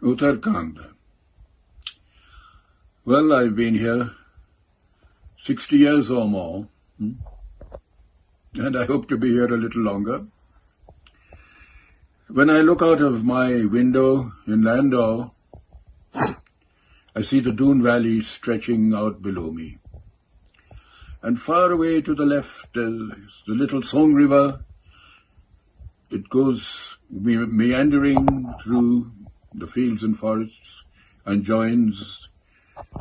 Uttarakhand. Well, I've been here 60 years or more, and I hope to be here a little longer. When I look out of my window in Landour, I see the Doon Valley stretching out below me. And far away to the left is the little Song River. It goes meandering through the fields and forests and joins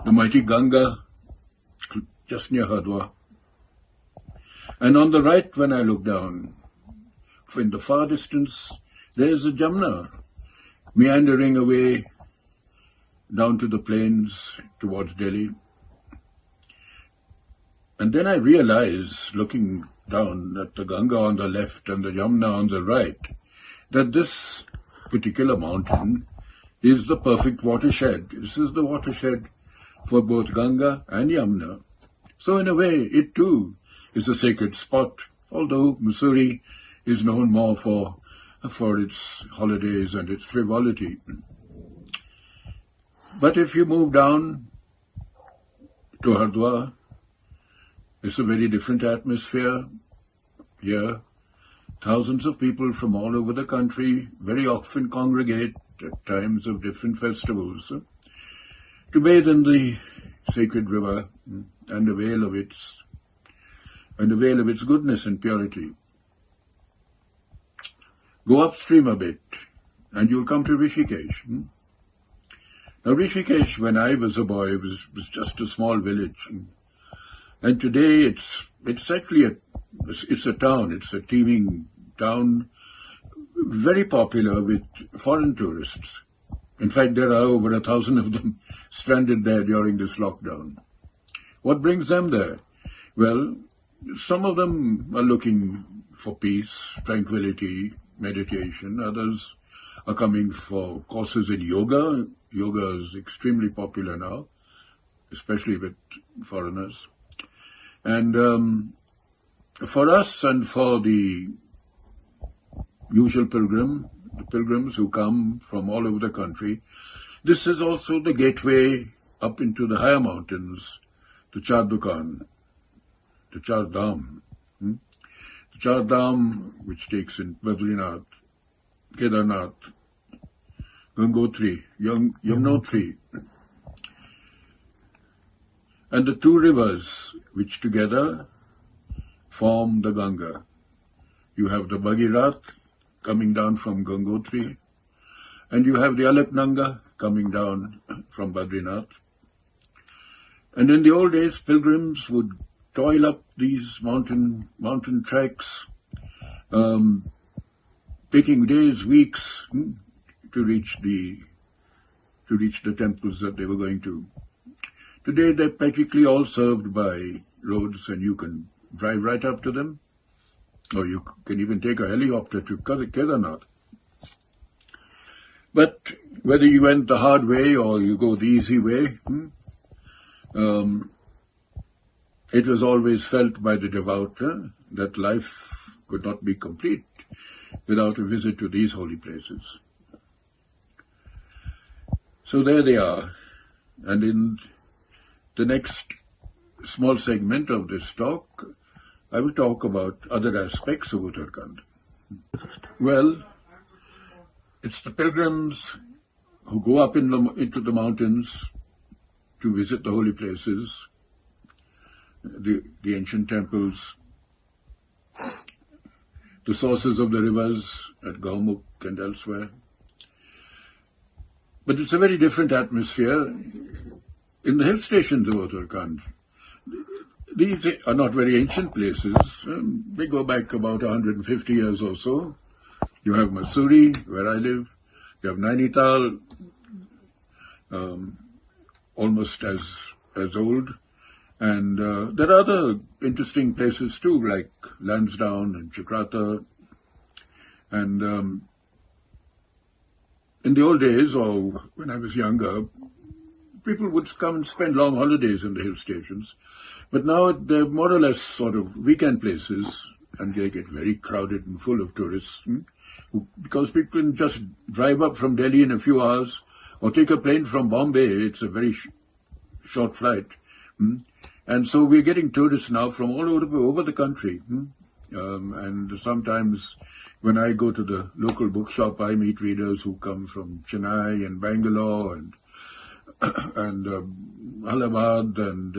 the mighty Ganga just near Hardwar. And on the right, when I look down, in the far distance, there's the Jamna meandering away down to the plains towards Delhi. And then I realize, looking down at the Ganga on the left and the Yamuna on the right, that this particular mountain is the perfect watershed. This is the watershed for both Ganga and Yamuna. So in a way, it too is a sacred spot, although Mussoorie is known more for its holidays and its frivolity. But if you move down to Hardwar, it's a very different atmosphere. Here, thousands of people from all over the country very often congregate at times of different festivals to bathe in the sacred river and avail of its goodness and purity. Go upstream a bit, and you'll come to Rishikesh. Now, Rishikesh, when I was a boy, was just a small village. And today it's actually a town. It's a teeming town, very popular with foreign tourists. In fact, there are over 1,000 of them stranded there during this lockdown. What brings them there? Well, some of them are looking for peace, tranquility, meditation. Others are coming for courses in yoga. Yoga is extremely popular now, especially with foreigners. And for us and for the usual pilgrims who come from all over the country, this is also the gateway up into the higher mountains, to Char Dham. The Char Dham, which takes in Badrinath, Kedarnath, Gangotri, Yamunotri, and the two rivers which together form the Ganga. You have the Bhagirath coming down from Gangotri, and you have the Alaknanga coming down from Badrinath. And in the old days, pilgrims would toil up these mountain treks, taking days, weeks to reach the temples that they were going to. Today, they're practically all served by roads, and you can drive right up to them, or you can even take a helicopter to Kedarnath. But whether you went the hard way or you go the easy way, it was always felt by the devout that life could not be complete without a visit to these holy places. So there they are, and in the next small segment of this talk, I will talk about other aspects of Uttarakhand. Well, it's the pilgrims who go up into the mountains to visit the holy places, the ancient temples, the sources of the rivers at Gaumukh and elsewhere. But it's a very different atmosphere in the hill stations of Uttarakhand. These are not very ancient places. They go back about 150 years or so. You have Mussoorie, where I live. You have Nainital, almost as old. And there are other interesting places too, like Lansdowne and Chakrata. And in the old days, or when I was younger, people would come and spend long holidays in the hill stations. But now they're more or less sort of weekend places, and they get very crowded and full of tourists, because people can just drive up from Delhi in a few hours, or take a plane from Bombay. It's a very short flight. And so we're getting tourists now from all over the country. And sometimes when I go to the local bookshop, I meet readers who come from Chennai and Bangalore and Allahabad and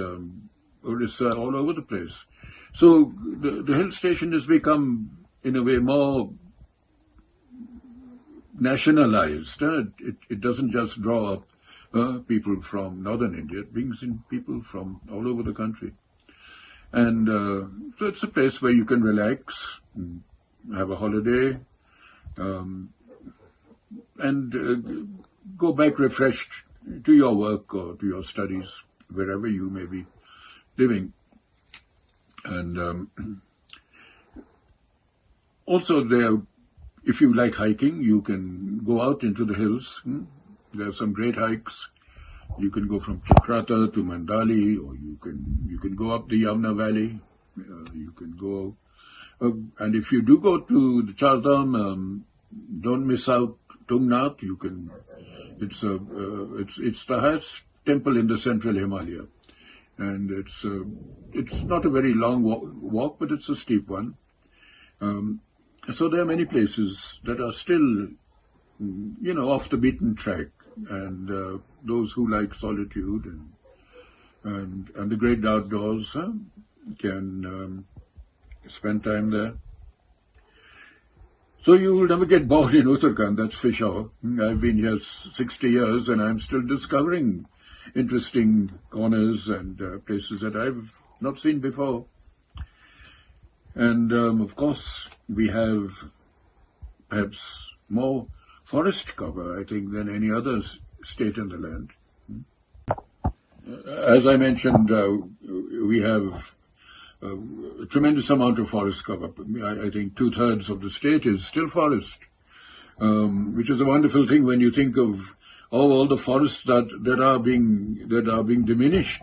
Orissa, all over the place. So the hill station has become, in a way, more nationalized. It doesn't just draw up people from northern India. It brings in people from all over the country. And so it's a place where you can relax, have a holiday, and go back refreshed to your work or to your studies, wherever you may be living. And also there, if you like hiking, you can go out into the hills. There are some great hikes. You can go from Chakrata to Mandali, or you can go up the Yamuna Valley. You can go, and if you do go to the Char Dham, don't miss out Tungnath. You can. It's the highest temple in the central Himalaya, and it's not a very long walk, but it's a steep one. So there are many places that are still, off the beaten track, and those who like solitude and the great outdoors can spend time there. So you will never get bored in Uttarakhand, that's for sure. I've been here 60 years and I'm still discovering interesting corners and places that I've not seen before. And of course, we have perhaps more forest cover, I think, than any other state in the land. As I mentioned, we have a tremendous amount of forest cover. I think 2/3 of the state is still forest, which is a wonderful thing when you think of all the forests that are being diminished,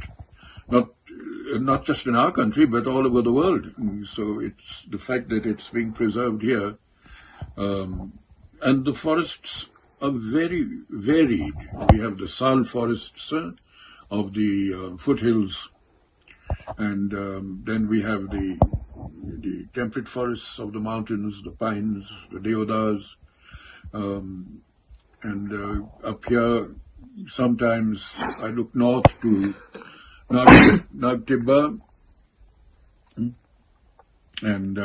not just in our country but all over the world. So it's the fact that it's being preserved here, and the forests are very varied. We have the sal forests of the foothills. And then we have the temperate forests of the mountains, the pines, the deodars, and up here sometimes I look north to Nagtibba, and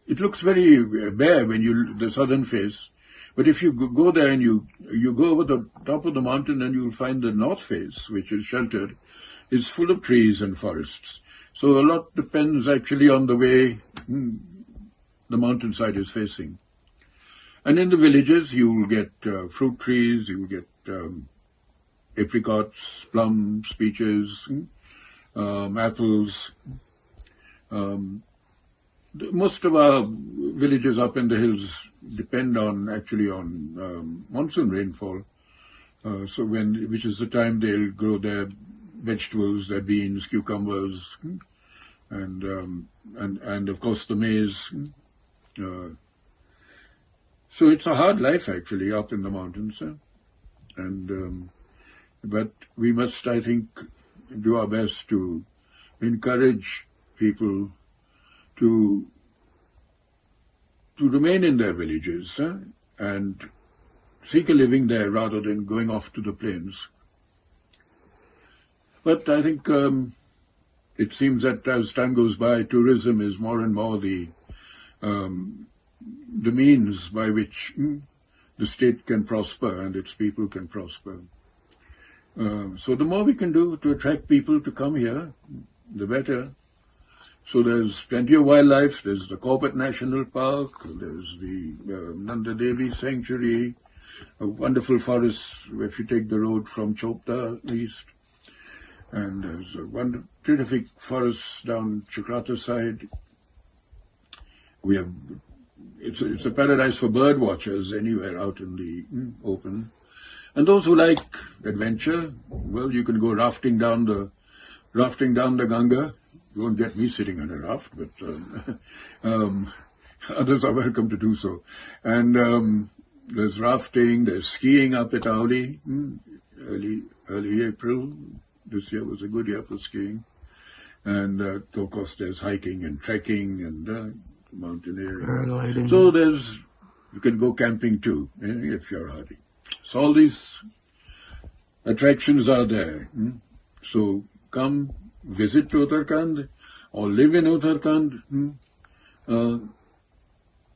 it looks very bare when the southern face. But if you go there and you go over the top of the mountain, and you'll find the north face, which is sheltered, is full of trees and forests. So a lot depends actually on the way the mountainside is facing. And in the villages, you will get fruit trees, you will get apricots, plums, peaches, apples. Most of our villages up in the hills depend on monsoon rainfall. Which is the time they'll grow their vegetables, their beans, cucumbers, and of course the maize. So it's a hard life actually up in the mountains, but we must, I think, do our best to encourage people to remain in their villages and seek a living there rather than going off to the plains. But I think it seems that as time goes by, tourism is more and more the means by which the state can prosper and its people can prosper. So the more we can do to attract people to come here, the better. So there's plenty of wildlife. There's the Corpet National Park. There's the Nanda Devi Sanctuary, a wonderful forest if you take the road from Chopta east. And there's a terrific forest down Chakrata side. It's a paradise for bird watchers anywhere out in the open. And those who like adventure, well, you can go rafting down the Ganga. You won't get me sitting on a raft, but others are welcome to do so. And There's rafting, there's skiing up at Auli, early April. This year was a good year for skiing. And of course there's hiking and trekking and mountaineering. Paragliding. So you can go camping too, if you're hardy. So all these attractions are there. So come visit Uttarakhand or live in Uttarakhand.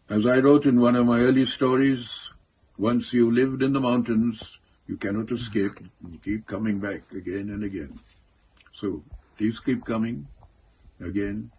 As I wrote in one of my early stories, once you lived in the mountains, you cannot escape. You keep coming back again and again. So please keep coming again